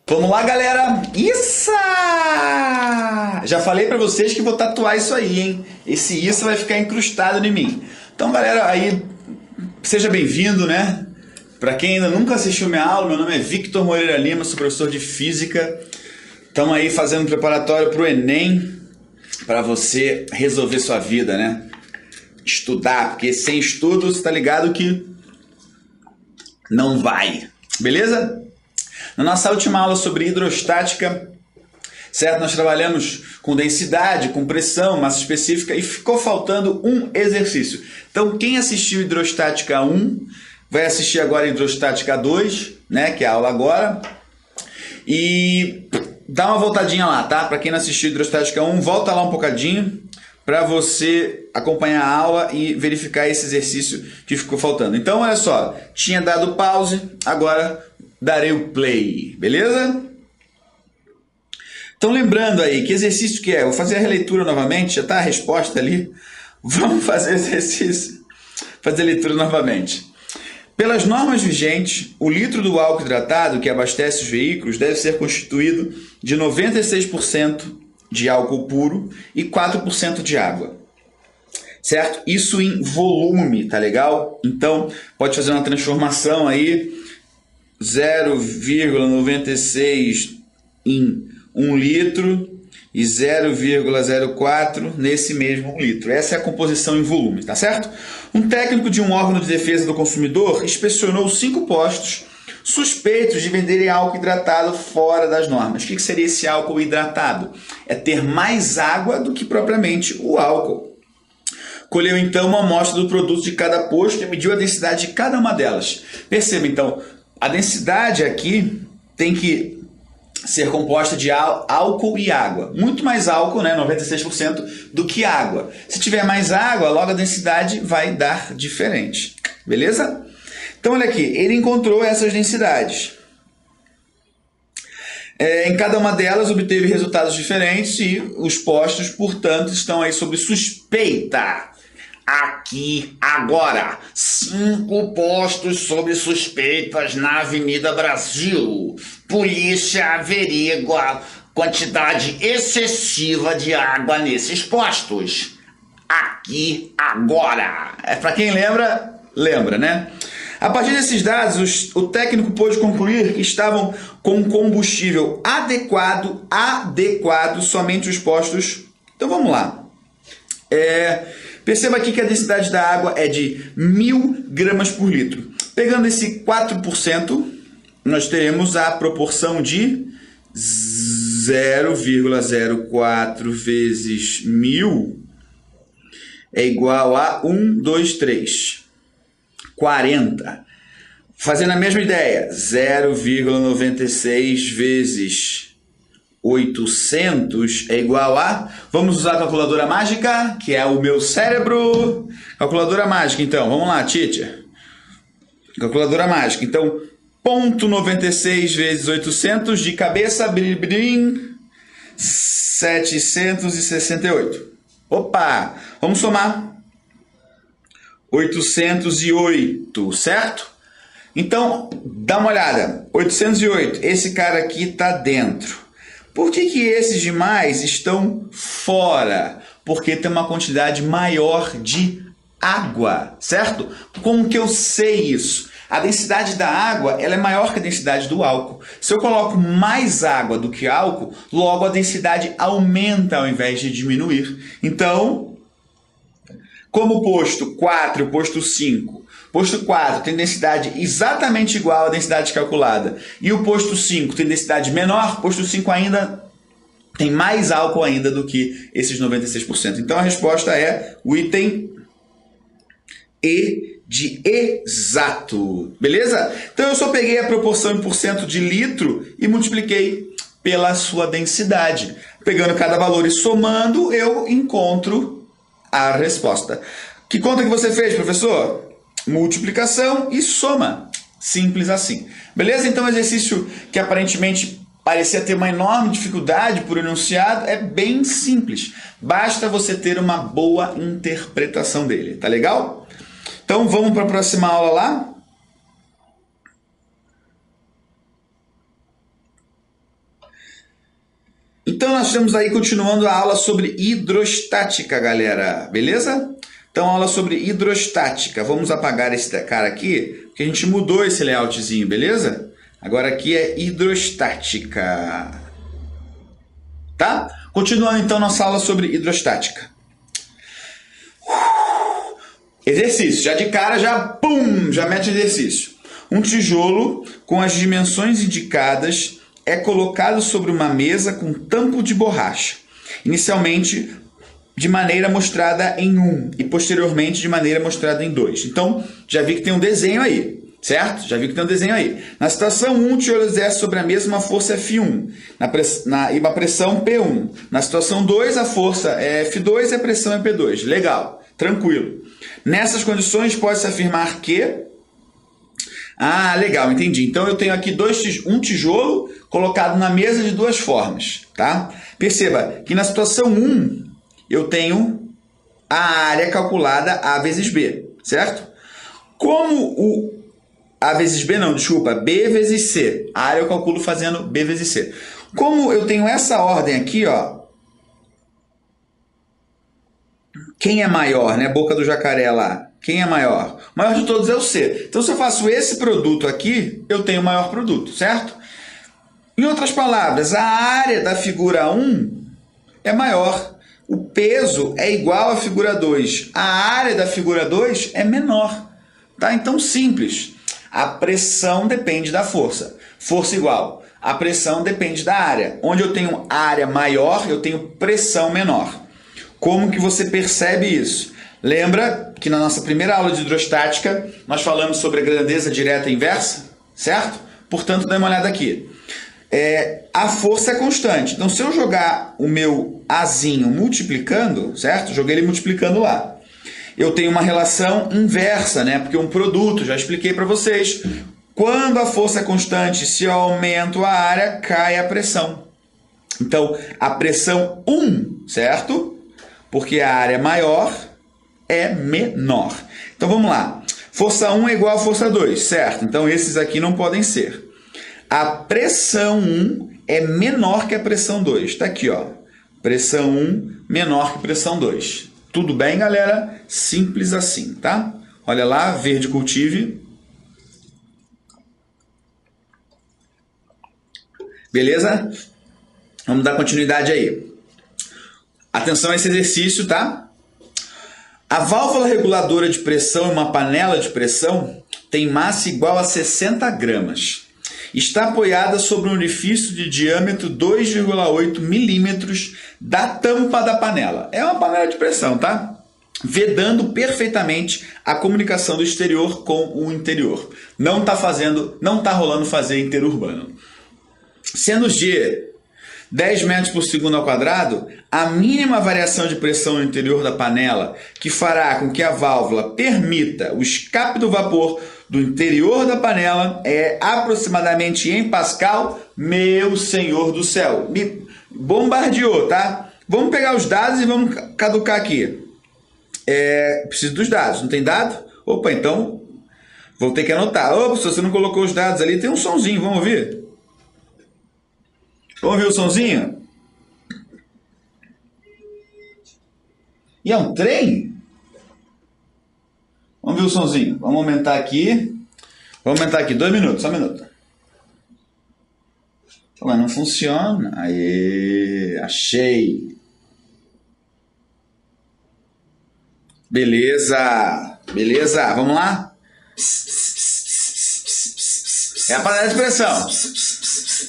Vamos lá, galera! Isso! Já falei pra vocês que vou tatuar isso aí, hein? Esse isso vai ficar incrustado em mim. Então, galera, aí seja bem-vindo, né? Pra quem ainda nunca assistiu minha aula, meu nome é Victor Moreira Lima, sou professor de Física. Estamos aí fazendo um preparatório pro Enem, para você resolver sua vida, né? Estudar, porque sem estudo você tá ligado que não vai. Beleza? Na nossa última aula sobre hidrostática, certo? Nós trabalhamos com densidade, com pressão, massa específica e ficou faltando um exercício. Então, quem assistiu hidrostática 1 vai assistir agora hidrostática 2, né? Que é a aula agora. E dá uma voltadinha lá, tá? Para quem não assistiu hidrostática 1, volta lá um bocadinho para você acompanhar a aula e verificar esse exercício que ficou faltando. Então, olha só, tinha dado pause, agora darei o play, beleza? Então, lembrando aí, que exercício que é? Vou fazer a releitura novamente, já está a resposta ali. Vamos fazer exercício, fazer a leitura novamente. Pelas normas vigentes, o litro do álcool hidratado que abastece os veículos deve ser constituído de 96% de álcool puro e 4% de água. Certo? Isso em volume, tá legal? Então, pode fazer uma transformação aí, 0,96 em 1 litro e 0,04 nesse mesmo 1 litro. Essa é a composição em volume, tá certo? Um técnico de um órgão de defesa do consumidor inspecionou 5 postos suspeitos de venderem álcool hidratado fora das normas. O que seria esse álcool hidratado? É ter mais água do que propriamente o álcool. Colheu então uma amostra do produto de cada posto e mediu a densidade de cada uma delas. Perceba então, a densidade aqui tem que ser composta de álcool e água. Muito mais álcool, né, 96%, do que água. Se tiver mais água, logo a densidade vai dar diferente. Beleza? Então, olha aqui, ele encontrou essas densidades. Em cada uma delas obteve resultados diferentes e os postos, portanto, estão aí sob suspeita. Aqui, agora, 5 postos sob suspeitas na Avenida Brasil. Polícia averigua quantidade excessiva de água nesses postos. Aqui, agora. Para quem lembra, lembra, né? A partir desses dados, o técnico pôde concluir que estavam com combustível adequado somente os postos. Então vamos lá. Perceba aqui que a densidade da água é de 1000 gramas por litro. Pegando esse 4%, nós teremos a proporção de 0,04 vezes 1000 é igual a 40. Fazendo a mesma ideia, 0,96 vezes 800 é igual a... Vamos usar a calculadora mágica, que é o meu cérebro. Calculadora mágica, então. Vamos lá, teacher. Calculadora mágica. Então, 0,96 vezes 800 de cabeça, 768. Opa! Vamos somar. 808, certo? Então, dá uma olhada. 808, esse cara aqui está dentro. Por que esses demais estão fora? Porque tem uma quantidade maior de água, certo? Como que eu sei isso? A densidade da água ela é maior que a densidade do álcool. Se eu coloco mais água do que álcool, logo a densidade aumenta ao invés de diminuir. Então, como o posto 4 e o posto 5, posto 4 tem densidade exatamente igual à densidade calculada e o posto 5 tem densidade menor, o posto 5 ainda tem mais álcool ainda do que esses 96%. Então a resposta é o item E de exato. Beleza? Então eu só peguei a proporção em porcento de litro e multipliquei pela sua densidade. Pegando cada valor e somando, eu encontro a resposta. Que conta que você fez, professor? Multiplicação e soma. Simples assim. Beleza? Então, o exercício que aparentemente parecia ter uma enorme dificuldade por enunciado é bem simples. Basta você ter uma boa interpretação dele. Tá legal? Então, vamos para a próxima aula lá. nós temos aí continuando a aula sobre hidrostática, galera. Beleza? Então, aula sobre hidrostática. Vamos apagar esse cara aqui, porque a gente mudou esse layoutzinho, beleza? Agora aqui é hidrostática. Tá? Continuando então nossa aula sobre hidrostática. Exercício. Já de cara, já mete exercício. Um tijolo com as dimensões indicadas é colocado sobre uma mesa com tampo de borracha. Inicialmente de maneira mostrada em 1 e posteriormente de maneira mostrada em 2. Então, já vi que tem um desenho aí, certo? Já vi que tem um desenho aí. Na situação 1, o tijolo exerce sobre a mesma força F1 e uma pressão P1. Na situação 2, a força é F2 e a pressão é P2. Legal, tranquilo. Nessas condições, pode-se afirmar que... Ah, legal, entendi. Então, eu tenho aqui um tijolo colocado na mesa de duas formas, tá? Perceba que na situação 1, eu tenho a área calculada A vezes B, certo? Como o A vezes B, não, desculpa, B vezes C. A área eu calculo fazendo B vezes C. Como eu tenho essa ordem aqui, ó. Quem é maior, né? Boca do jacaré lá. Quem é maior? O maior de todos é o C. Então, se eu faço esse produto aqui, eu tenho o maior produto, certo? Em outras palavras, a área da figura 1 é maior. O peso é igual à figura 2. A área da figura 2 é menor. Tá? Então, simples. A pressão depende da força. Força igual. A pressão depende da área. Onde eu tenho área maior, eu tenho pressão menor. Como que você percebe isso? Lembra que na nossa primeira aula de hidrostática, nós falamos sobre a grandeza direta e inversa? Certo? Portanto, dá uma olhada aqui. A força é constante. Então, se eu jogar o meu Azinho multiplicando, certo? Joguei ele multiplicando lá. Eu tenho uma relação inversa, né? Porque um produto, já expliquei para vocês, quando a força é constante, se eu aumento a área, cai a pressão. Então, a pressão 1, certo? Porque a área maior é menor. Então, vamos lá. Força 1 é igual a força 2, certo? Então, esses aqui não podem ser. A pressão 1 é menor que a pressão 2. Está aqui, ó. Pressão 1 menor que pressão 2. Tudo bem, galera? Simples assim, tá? Olha lá, verde cultive. Beleza? Vamos dar continuidade aí. Atenção a esse exercício, tá? A válvula reguladora de pressão em uma panela de pressão tem massa igual a 60 gramas. Está apoiada sobre um orifício de diâmetro 2,8 milímetros da tampa da panela. É uma panela de pressão, tá? Vedando perfeitamente a comunicação do exterior com o interior. Não tá rolando fazer interurbano. Sendo G 10 metros por segundo ao quadrado, a mínima variação de pressão no interior da panela, que fará com que a válvula permita o escape do vapor do interior da panela, é aproximadamente em Pascal. Meu Senhor do céu, me bombardeou, tá? Vamos pegar os dados e vamos caducar aqui. Preciso dos dados, não tem dado? Opa, então vou ter que anotar. Opa, se você não colocou os dados ali, tem um sonzinho, vamos ouvir? Vamos ouvir o sonzinho? E é um trem? Vamos ver o sonzinho. Vamos aumentar aqui. Vamos aumentar aqui. 2 minutos, só um minuto. Mas não funciona. Aê, achei. Beleza. Beleza, vamos lá? É a panela de pressão.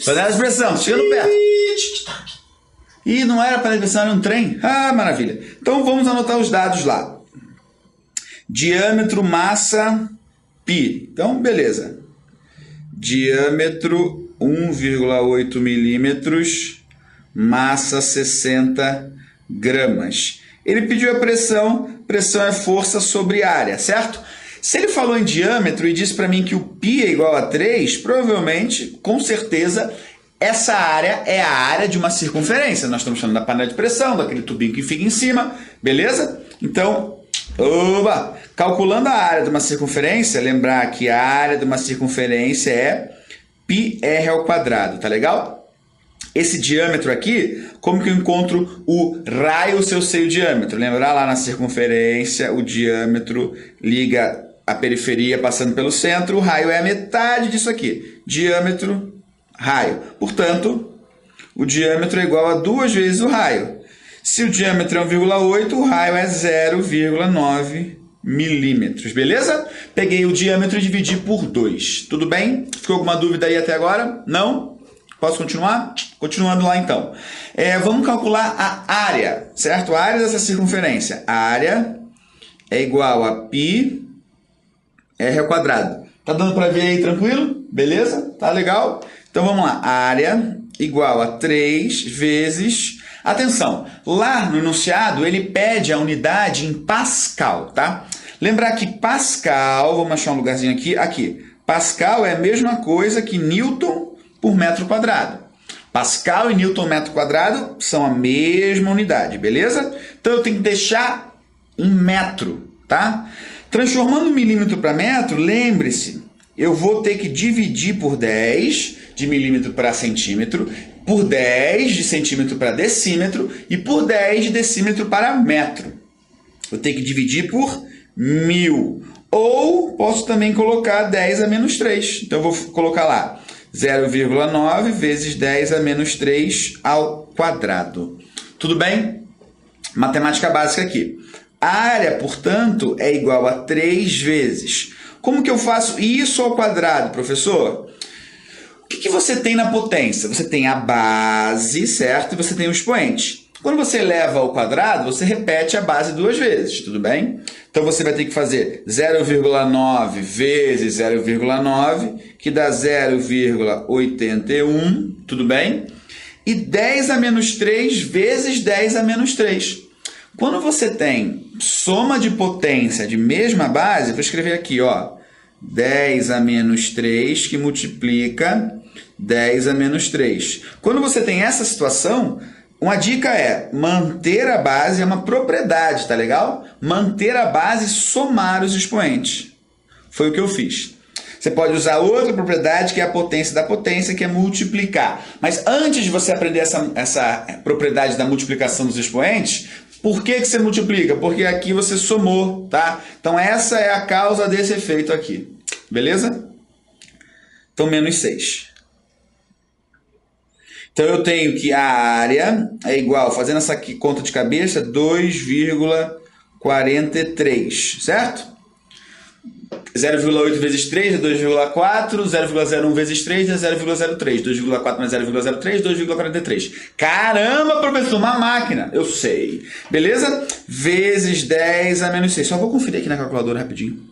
Panela de pressão, chegando perto. Ih, não era panela de pressão, era um trem. Ah, maravilha. Então vamos anotar os dados lá. Diâmetro, massa, π. Então, beleza. Diâmetro 1,8 milímetros, massa 60 gramas. Ele pediu a pressão é força sobre área, certo? Se ele falou em diâmetro e disse para mim que o π é igual a 3, provavelmente, com certeza, essa área é a área de uma circunferência. Nós estamos falando da panela de pressão, daquele tubinho que fica em cima, beleza? Então, calculando a área de uma circunferência, lembrar que a área de uma circunferência é πr ao quadrado, tá legal? esse diâmetro aqui, como que eu encontro o raio seu seio diâmetro? Lembrar lá na circunferência, o diâmetro liga a periferia passando pelo centro, o raio é a metade disso aqui. Diâmetro, raio. Portanto, o diâmetro é igual a 2 vezes o raio. Se o diâmetro é 1,8, o raio é 0,9 milímetros, beleza? Peguei o diâmetro e dividi por 2. Tudo bem? Ficou alguma dúvida aí até agora? Não? Posso continuar? Continuando lá então. Vamos calcular a área, certo? A área dessa circunferência. A área é igual a πr ao quadrado. Tá dando para ver aí tranquilo? Beleza? Tá legal? Então vamos lá. A área igual a 3 vezes... Atenção, lá no enunciado ele pede a unidade em Pascal, tá? Lembrar que Pascal, vamos achar um lugarzinho aqui. Pascal é a mesma coisa que Newton por metro quadrado. Pascal e Newton metro quadrado são a mesma unidade, beleza? Então eu tenho que deixar em metro, tá? Transformando milímetro para metro, lembre-se, eu vou ter que dividir por 10 de milímetro para centímetro, por 10 de centímetro para decímetro e por 10 de decímetro para metro. Eu tenho que dividir por 1000. Ou posso também colocar 10 a menos 3. Então eu vou colocar lá 0,9 vezes 10 a menos 3 ao quadrado. Tudo bem? Matemática básica aqui. A área, portanto, é igual a 3 vezes. Como que eu faço isso ao quadrado, professor? O que você tem na potência? Você tem a base, certo? E você tem o expoente. Quando você eleva ao quadrado, você repete a base 2 vezes, tudo bem? Então você vai ter que fazer 0,9 vezes 0,9, que dá 0,81, tudo bem? E 10 a menos 3 vezes 10 a menos 3. Quando você tem soma de potência de mesma base, vou escrever aqui, ó, 10 a menos 3, que multiplica 10 a menos 3. Quando você tem essa situação, uma dica é manter a base, é uma propriedade, tá legal? Manter a base e somar os expoentes. Foi o que eu fiz. Você pode usar outra propriedade, que é a potência da potência, que é multiplicar. Mas antes de você aprender essa propriedade da multiplicação dos expoentes, por que você multiplica? Porque aqui você somou, tá? Então essa é a causa desse efeito aqui. Beleza? Então menos 6. Então eu tenho que a área é igual, fazendo essa aqui, conta de cabeça, 2,43, certo? 0,8 vezes 3 é 2,4, 0,01 vezes 3 é 0,03, 2,4 mais 0,03, 2,43. Caramba, professor, uma máquina! Eu sei. Beleza? Vezes 10 a menos 6. Só vou conferir aqui na calculadora rapidinho.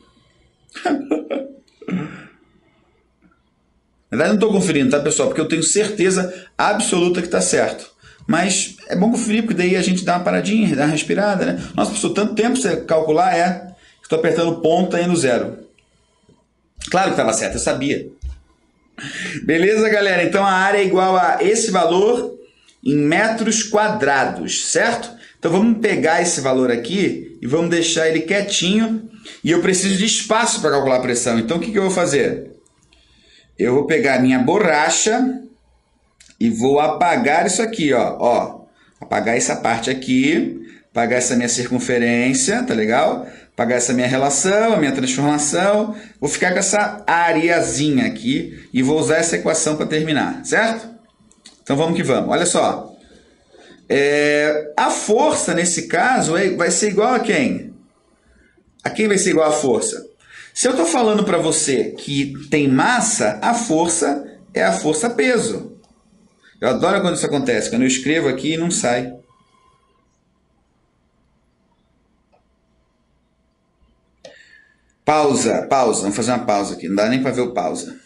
Na verdade, não estou conferindo, tá, pessoal? Porque eu tenho certeza absoluta que está certo. Mas é bom conferir, porque daí a gente dá uma paradinha, dá uma respirada, né? Nossa, professor, tanto tempo você calcular, estou apertando o ponto, tá indo 0. Claro que estava certo, eu sabia. Beleza, galera? Então a área é igual a esse valor em metros quadrados, certo? Então vamos pegar esse valor aqui e vamos deixar ele quietinho. E eu preciso de espaço para calcular a pressão. Então o que eu vou fazer? Eu vou pegar a minha borracha e vou apagar isso aqui, ó. Apagar essa parte aqui, apagar essa minha circunferência, tá legal? Apagar essa minha relação, a minha transformação. Vou ficar com essa areazinha aqui e vou usar essa equação para terminar, certo? Então vamos que vamos. Olha só. A força, nesse caso, vai ser igual a quem? A quem vai ser igual a força? Se eu estou falando para você que tem massa, a força é a força-peso. Eu adoro quando isso acontece, quando eu escrevo aqui e não sai. Pausa. Vamos fazer uma pausa aqui, não dá nem para ver o pausa.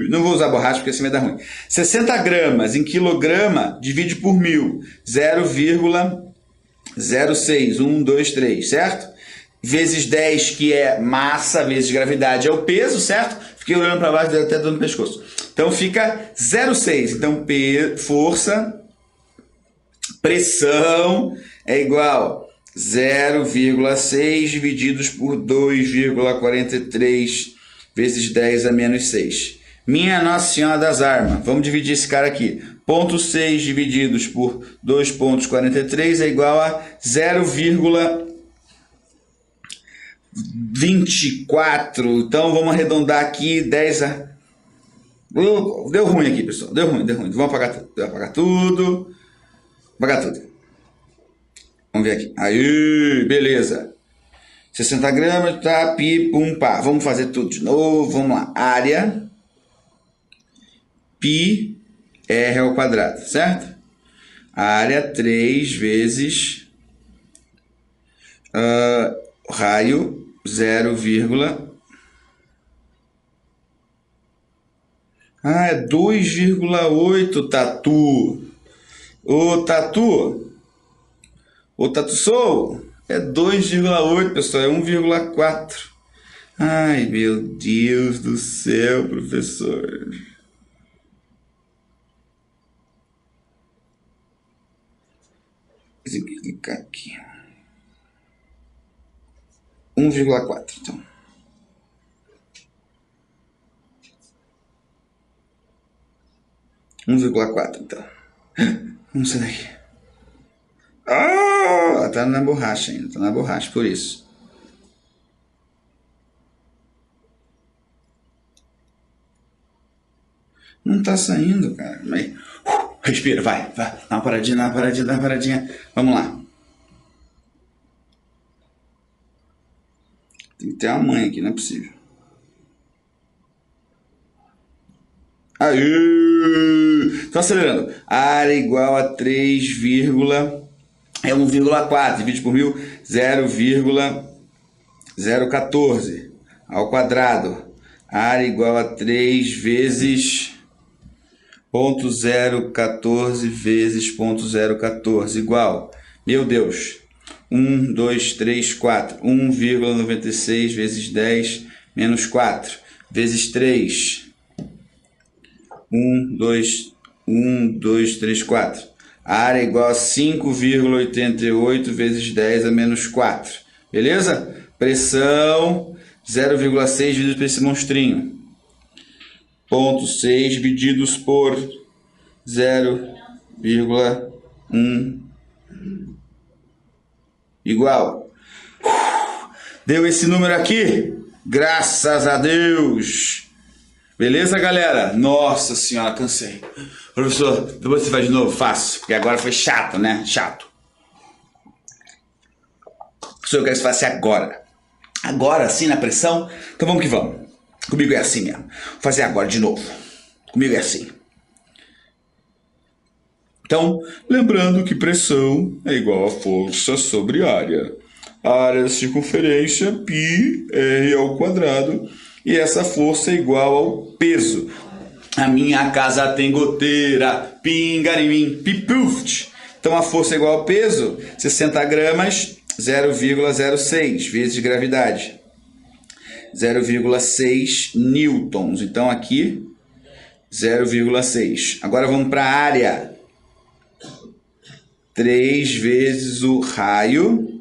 Não vou usar borracha porque assim vai dar ruim. 60 gramas em quilograma, divide por 1000. 0,06, 1, 2, 3, certo? Vezes 10, que é massa, vezes gravidade, é o peso, certo? Fiquei olhando para baixo, deu até dor no pescoço. Então fica 0,6. Então força, pressão é igual 0,6 divididos por 2,43 vezes 10 a menos 6. Minha Nossa Senhora das Armas. Vamos dividir esse cara aqui. 0,6 divididos por 2,43 é igual a 0,24. Então, vamos arredondar aqui 10 a... Deu ruim aqui, pessoal. Deu ruim. Vamos apagar tudo. Apagar tudo. Vamos ver aqui. Aí, beleza. 60 gramas, tá, pi, pum, pá. Vamos fazer tudo de novo. Vamos lá. Área, pi, r ao quadrado, certo? Área 3 vezes raio 0, é 2,8, Tatu. Ô, Tatu Sou. É 2,8, pessoal. É 1,4. Ai, meu Deus do céu, professor. Vou clicar aqui. 1,4, então. Então. Vamos sair daqui. Ah, tá na borracha ainda. Tá na borracha, por isso. Não tá saindo, cara. Mas... respira, vai. Dá uma paradinha. Vamos lá. Tem que ter uma mãe aqui, não é possível. Aí! Tô acelerando. Área igual a 3, é 1,4. Divide por 1000, 0,014 ao quadrado. Área igual a 3 vezes 0,014 vezes 0,014 igual. Meu Deus. 1, 2, 3, 4. 1,96 vezes 10 menos 4 vezes 3. 1, 2, 3, 4. A área é igual a 5,88 vezes 10 a menos 4. Beleza? Pressão 0,6 dividido por esse monstrinho. 0,6 divididos por 0,1 igual. Deu esse número aqui? Graças a Deus! Beleza, galera? Nossa senhora, cansei. Professor, depois você faz de novo? Faço, porque agora foi chato, né? Chato. Professor, eu quero que você faça agora. Agora, assim, na pressão? Então vamos que vamos. Comigo é assim mesmo. Vou fazer agora de novo. Comigo é assim. Então, lembrando que pressão é igual a força sobre área. A área da circunferência, π, r ao quadrado. E essa força é igual ao peso. A minha casa tem goteira, pinga em mim, pipuft. Então a força é igual ao peso, 60 gramas, 0,06 vezes gravidade. 0,6 newtons. Então aqui, 0,6. Agora vamos para a área. 3 vezes o raio.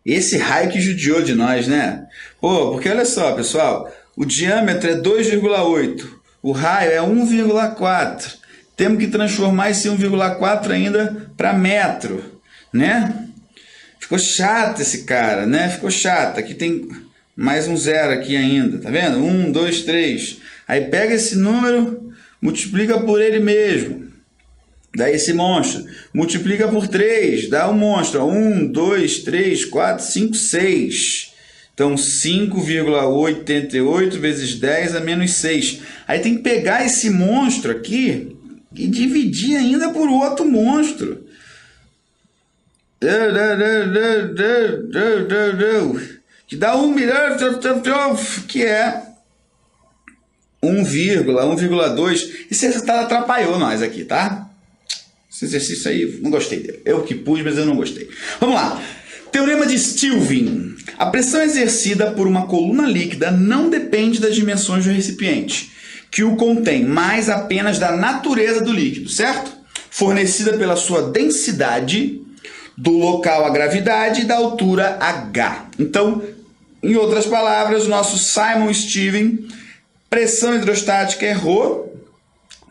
Esse raio que judiou de nós, né? Pô, porque olha só, pessoal. O diâmetro é 2,8. O raio é 1,4. Temos que transformar esse 1,4 ainda para metro, né? Ficou chato esse cara, né? Ficou chato. Aqui tem mais um zero aqui ainda, tá vendo? 1, 2, 3. Aí pega esse número, multiplica por ele mesmo. Dá esse monstro. Multiplica por 3, dá um monstro. 1, 2, 3, 4, 5, 6. Então, 5,88 vezes 10 a menos 6. Aí tem que pegar esse monstro aqui e dividir ainda por outro monstro. Que dá 1 milhão, que é 1,2. Esse resultado atrapalhou nós aqui, tá? Esse exercício aí, não gostei dele. Eu que pus, mas eu não gostei. Vamos lá. Teorema de Stilvin. A pressão exercida por uma coluna líquida não depende das dimensões do recipiente, que o contém, mas apenas da natureza do líquido, certo? Fornecida pela sua densidade, do local a gravidade e da altura h. Então, em outras palavras, o nosso Simon Steven, pressão hidrostática é ρ,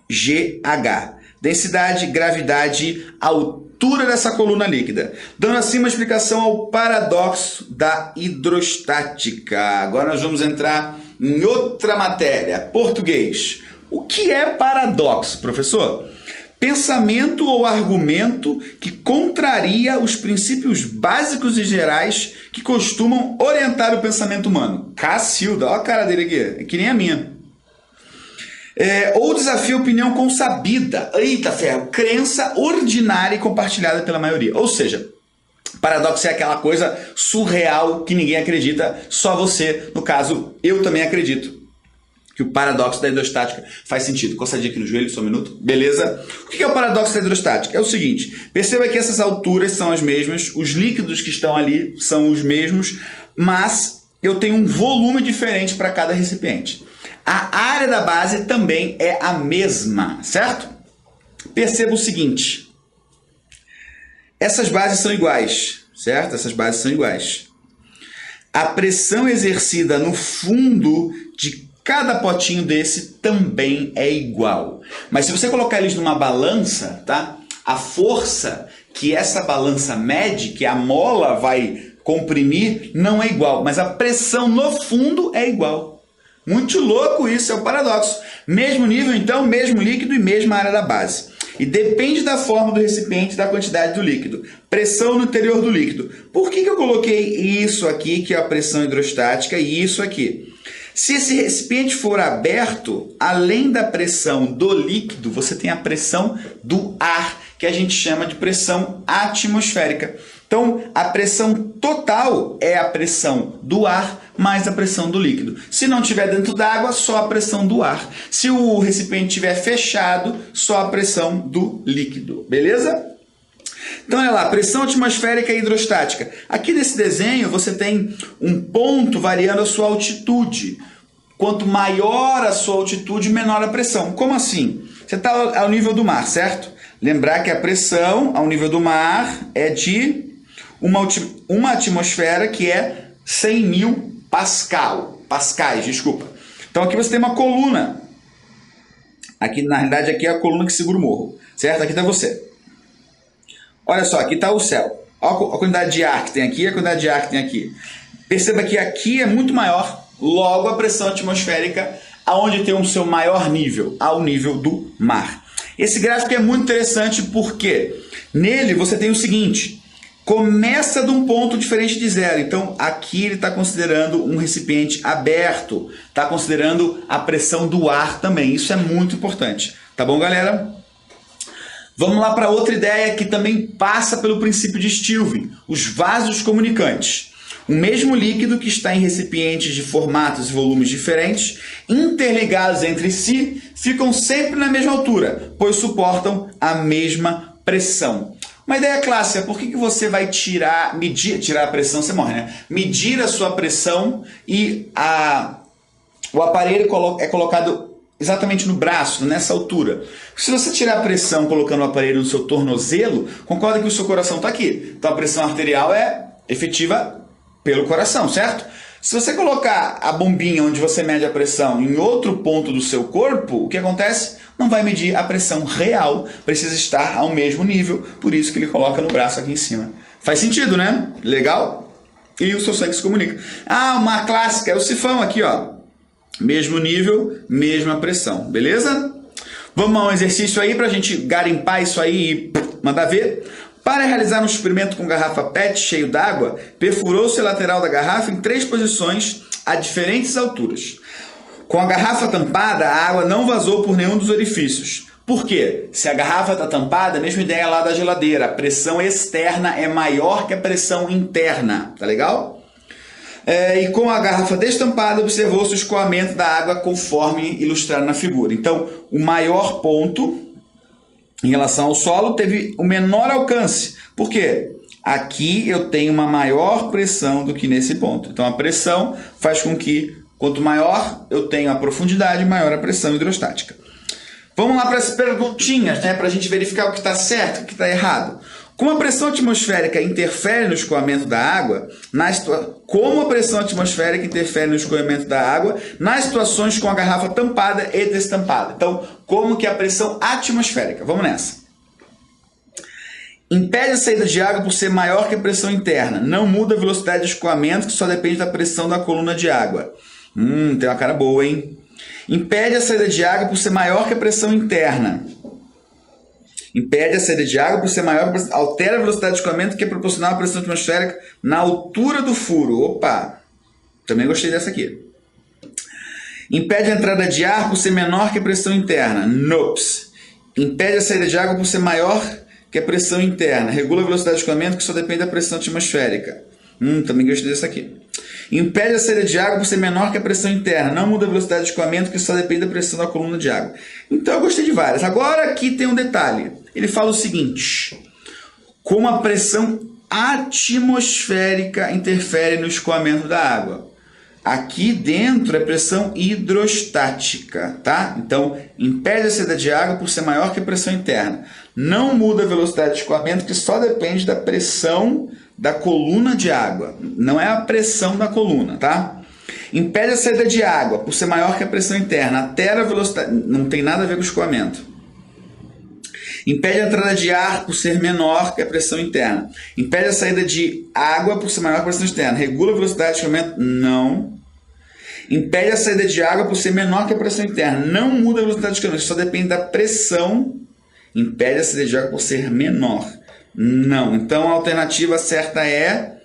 GH. Densidade, gravidade, altura dessa coluna líquida. Dando assim uma explicação ao paradoxo da hidrostática. Agora nós vamos entrar em outra matéria, português. O que é paradoxo, professor? Pensamento ou argumento que contraria os princípios básicos e gerais que costumam orientar o pensamento humano. Cacilda, olha a cara dele aqui, é que nem a minha. Ou desafia a opinião consabida, eita ferro, crença ordinária e compartilhada pela maioria. Ou seja, paradoxo é aquela coisa surreal que ninguém acredita, só você. No caso, eu também acredito que o paradoxo da hidrostática faz sentido. Coçadinha aqui no joelho, só um minuto. Beleza? O que é o paradoxo da hidrostática? É o seguinte, perceba que essas alturas são as mesmas, os líquidos que estão ali são os mesmos, mas eu tenho um volume diferente para cada recipiente. A área da base também é a mesma, certo? Perceba o seguinte, essas bases são iguais, certo? Essas bases são iguais. A pressão exercida no fundo de cada potinho desse também é igual. Mas se você colocar eles numa balança, tá? A força que essa balança mede, que a mola vai comprimir, não é igual. Mas a pressão no fundo é igual. Muito louco isso, é o paradoxo. Mesmo nível, então, mesmo líquido e mesma área da base. E depende da forma do recipiente e da quantidade do líquido. Pressão no interior do líquido. Por que eu coloquei isso aqui, que é a pressão hidrostática, e isso aqui? Se esse recipiente for aberto, além da pressão do líquido, você tem a pressão do ar, que a gente chama de pressão atmosférica. Então, a pressão total é a pressão do ar mais a pressão do líquido. Se não estiver dentro d'água, só a pressão do ar. Se o recipiente estiver fechado, só a pressão do líquido. Beleza? Então, olha lá, pressão atmosférica e hidrostática. Aqui nesse desenho, você tem um ponto variando a sua altitude. Quanto maior a sua altitude, menor a pressão. Como assim? Você está ao nível do mar, certo? Lembrar que a pressão ao nível do mar é de uma atmosfera que é 100.000 pascais, desculpa. Então aqui você tem uma coluna. Aqui, na realidade, aqui é a coluna que segura o morro, certo? Aqui está você. Olha só, aqui está o céu. Olha a quantidade de ar que tem aqui e a quantidade de ar que tem aqui. Perceba que aqui é muito maior, logo a pressão atmosférica, aonde tem o seu maior nível, ao nível do mar. Esse gráfico é muito interessante porque nele você tem o seguinte, começa de um ponto diferente de zero. Então, aqui ele está considerando um recipiente aberto, está considerando a pressão do ar também. Isso é muito importante. Tá bom, galera? Vamos lá para outra ideia que também passa pelo princípio de Stilvin, os vasos comunicantes. O mesmo líquido que está em recipientes de formatos e volumes diferentes, interligados entre si, ficam sempre na mesma altura, pois suportam a mesma pressão. Uma ideia clássica, por que você vai tirar a pressão, você morre, né? Medir a sua pressão e o aparelho é colocado exatamente no braço, nessa altura. Se você tirar a pressão colocando o aparelho no seu tornozelo, concorda que o seu coração está aqui. Então a pressão arterial é efetiva pelo coração, certo? Se você colocar a bombinha onde você mede a pressão em outro ponto do seu corpo, o que acontece? Não vai medir a pressão real, precisa estar ao mesmo nível, por isso que ele coloca no braço aqui em cima. Faz sentido, né? Legal? E o seu sangue se comunica. Ah, uma clássica é o sifão aqui, ó. Mesmo nível, mesma pressão, beleza? Vamos a um exercício aí para a gente garimpar isso aí e mandar ver. Para realizar um experimento com garrafa PET cheio d'água, perfurou-se a lateral da garrafa em 3 posições a diferentes alturas. Com a garrafa tampada, a água não vazou por nenhum dos orifícios. Por quê? Se a garrafa está tampada, a mesma ideia lá da geladeira. A pressão externa é maior que a pressão interna. Tá legal? E com a garrafa destampada, observou-se o escoamento da água conforme ilustrado na figura. Então, o maior ponto em relação ao solo teve o menor alcance. Por quê? Aqui eu tenho uma maior pressão do que nesse ponto. Então, a pressão faz com que, quanto maior eu tenho a profundidade, maior a pressão hidrostática. Vamos lá para as perguntinhas, né? Para a gente verificar o que está certo e o que está errado. Como a pressão atmosférica interfere no escoamento da água, como a pressão atmosférica interfere no escoamento da água nas situações com a garrafa tampada e destampada. Então, como que é a pressão atmosférica? Vamos nessa. Impede a saída de água por ser maior que a pressão interna. Não muda a velocidade de escoamento, que só depende da pressão da coluna de água. Tem uma cara boa, hein? Impede a saída de água por ser maior que a pressão interna. Impede a saída de água por ser maior, altera a velocidade de escoamento, que é proporcional à pressão atmosférica na altura do furo. Opa! Também gostei dessa aqui. Impede a entrada de ar por ser menor que a pressão interna. Nops. Impede a saída de água por ser maior que a pressão interna. Regula a velocidade de escoamento, que só depende da pressão atmosférica. Também gostei dessa aqui. Impede a saída de água por ser menor que a pressão interna. Não muda a velocidade de escoamento, que só depende da pressão da coluna de água. Então eu gostei de várias. Agora aqui tem um detalhe. Ele fala o seguinte: como a pressão atmosférica interfere no escoamento da água. Aqui dentro é pressão hidrostática, tá? Então, impede a saída de água por ser maior que a pressão interna. Não muda a velocidade de escoamento, que só depende da pressão da coluna de água. Não é a pressão da coluna, tá? Impede a saída de água por ser maior que a pressão interna. Altera a velocidade. Não tem nada a ver com o escoamento. Impede a entrada de ar por ser menor que a pressão interna. Impede a saída de água por ser maior que a pressão externa. Regula a velocidade de escoamento? Não. Impede a saída de água por ser menor que a pressão interna. Não muda a velocidade de escoamento. Só depende da pressão. Impede a saída de água por ser menor. Não. Então a alternativa certa é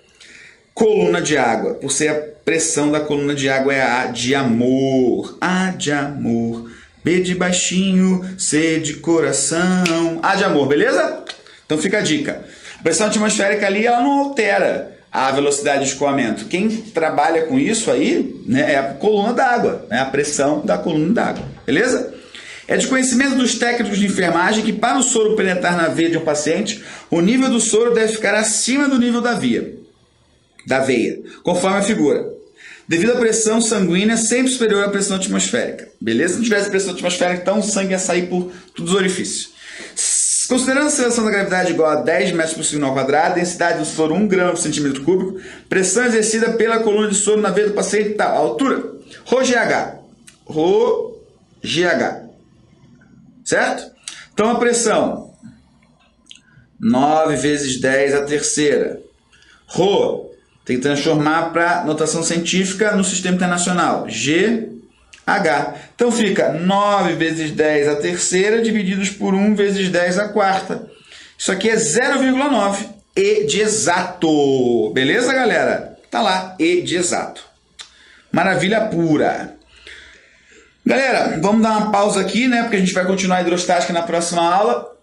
coluna de água. Por ser a pressão da coluna de água é a de amor. A de amor. B de baixinho, C de coração. A de amor, beleza? Então fica a dica. A pressão atmosférica ali, ela não altera a velocidade de escoamento. Quem trabalha com isso aí, né, é a coluna d'água, né, a pressão da coluna d'água. Beleza? É de conhecimento dos técnicos de enfermagem que para o soro penetrar na veia de um paciente, o nível do soro deve ficar acima do nível da veia, conforme a figura. Devido à pressão sanguínea sempre superior à pressão atmosférica. Beleza? Se não tivesse pressão atmosférica, então o sangue ia sair por todos os orifícios. Considerando a aceleração da gravidade igual a 10 metros por segundo ao quadrado, densidade do soro 1 grama por centímetro cúbico, pressão exercida pela coluna de soro na veia do paciente, tal, altura, ρGH. Certo? Então a pressão, 9 vezes 10 a terceira. Rho, tem que transformar para notação científica no sistema internacional. GH. Então fica 9 vezes 10 a terceira divididos por 1 vezes 10 a quarta. Isso aqui é 0,9. E de exato. Beleza, galera? Tá lá. E de exato. Maravilha pura. Galera, vamos dar uma pausa aqui, né? Porque a gente vai continuar a hidrostática na próxima aula.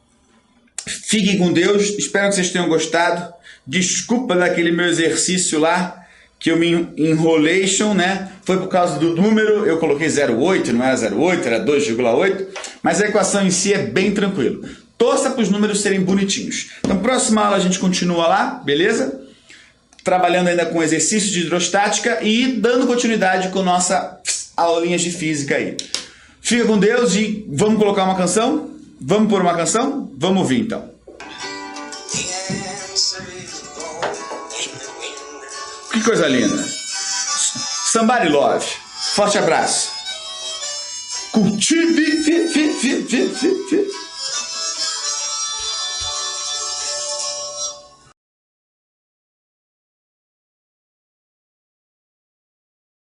Fiquem com Deus. Espero que vocês tenham gostado. Desculpa daquele meu exercício lá, que eu me enrolei, né? Foi por causa do número, eu coloquei 0,8, não era 0,8, era 2,8, mas a equação em si é bem tranquilo. Torça para os números serem bonitinhos. Então, próxima aula a gente continua lá, beleza? Trabalhando ainda com exercícios de hidrostática e dando continuidade com nossas aulinhas de física aí. Fica com Deus e vamos colocar uma canção? Vamos pôr uma canção? Vamos ouvir então. Que coisa linda. Somebody Love. Forte abraço. Cultive.